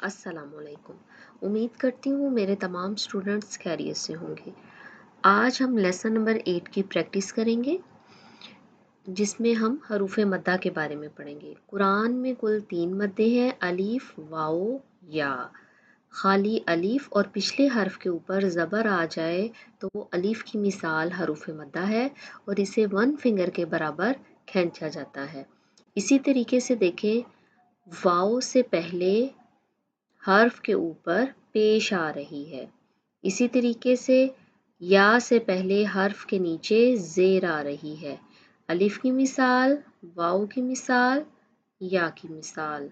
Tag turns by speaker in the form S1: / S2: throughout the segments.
S1: अस्सलाम वालेकुम। उम्मीद करती हूँ मेरे तमाम स्टूडेंट्स खैरियत से होंगे। आज हम लेसन नंबर 8 की प्रैक्टिस करेंगे जिसमें हम हरूफ मद्दा के बारे में पढ़ेंगे। कुरान में कुल 3 मद्दे हैं, अलीफ, वाओ, या। खाली अलीफ और पिछले हर्फ के ऊपर ज़बर आ जाए तो वो अलीफ की मिसाल हरूफ मद्दा है और इसे 1 फिंगर के बराबर खींचा जाता है। इसी तरीके से देखें, वाओ से पहले हर्फ के ऊपर पेश आ रही है। इसी तरीके से या से पहले हर्फ के नीचे ज़ेर आ रही है। अलिफ की मिसाल, वाओ की मिसाल, या की मिसाल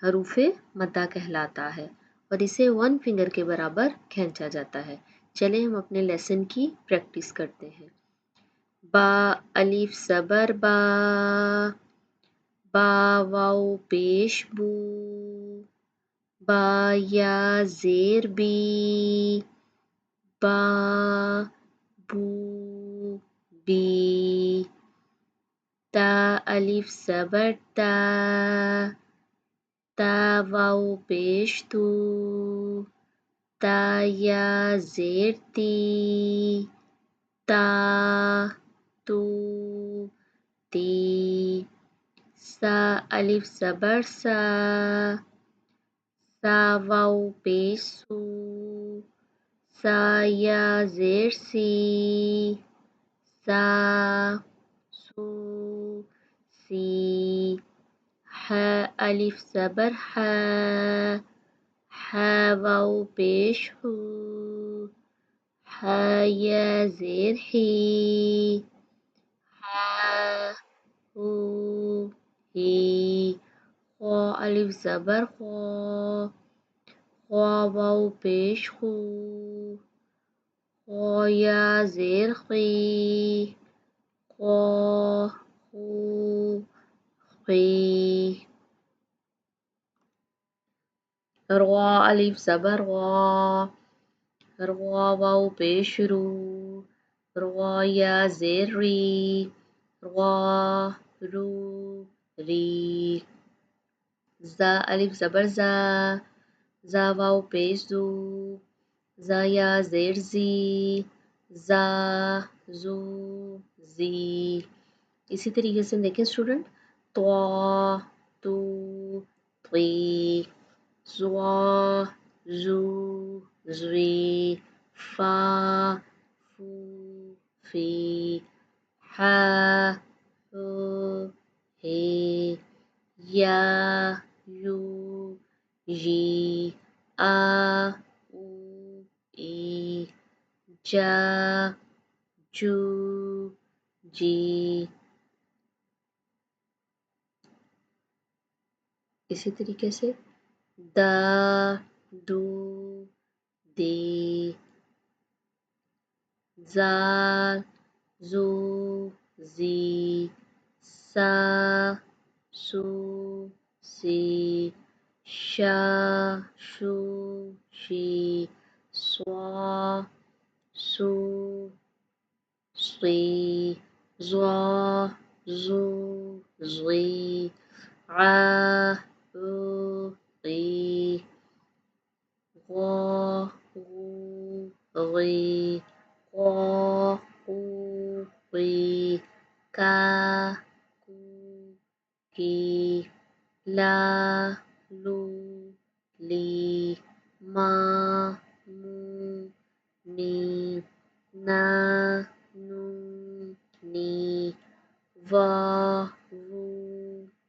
S1: हरूफे मद्दा कहलाता है और इसे 1 फिंगर के बराबर खींचा जाता है। चलें हम अपने लेसन की प्रैक्टिस करते हैं। बा अलिफ ज़बर बा, बा वाओ पेश बू, बा या ज़ेर बी, बा बू बी। ता अलिफ ज़बर ता, ता वाओ पेश तू, ता या ज़ेर ती, ता तू ती। सा अलिफ ज़बर सा, सा वाओ पेश सू, सा या ज़ेर सी, सा सू सी। हा अलिफ ज़बर हा, हा वाओ पेश हू, हा या ज़ेर ही, हा हू ही। ख्वा अलिफ ज़बर ख्वा, ख्वा वाओ पेश खू, ख्वा या ज़ेर खी, ख्वा खू खी। रवा अलिफ ज़बर वा, रवा वाओ पेश रू, रवा या ज़ेर री, रवा रू री। ज़ा अलिफ ज़बर ज़ा, ज़ा वाओ पेश ज़ू, ज़ा या ज़ेर ज़ी, ज़ा ज़ू ज़ी। इसी तरीके से देखें स्टूडेंट, त्वा तू त्वी, ज़्वा ज़ू ज़्वी, फ़ा फू फ़ी, हा हू ही, या यू यी, आ ऊ ई, जा जू जी। इसी तरीके से दा दू दी, ज़ाल ज़ू ज़ी, सा सू सी, शा शू शी, स्वा सू स्वी, ज़्वा ज़ू ज़्वी, आ ऊ ई, ग़ा ग़ू ग़ी, क़ा क़ू क़ी, का कू की, ला लू ली, मा मू मी, ना नू नी, वा वू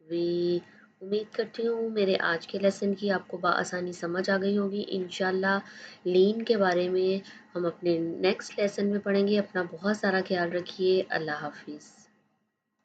S1: वी। उम्मीद करती हूँ मेरे आज के लेसन की आपको बआसानी समझ आ गई होगी। इंशाल्लाह लीन के बारे में हम अपने नेक्स्ट लेसन में पढ़ेंगे। अपना बहुत सारा ख्याल रखिए। अल्लाह हाफिज़।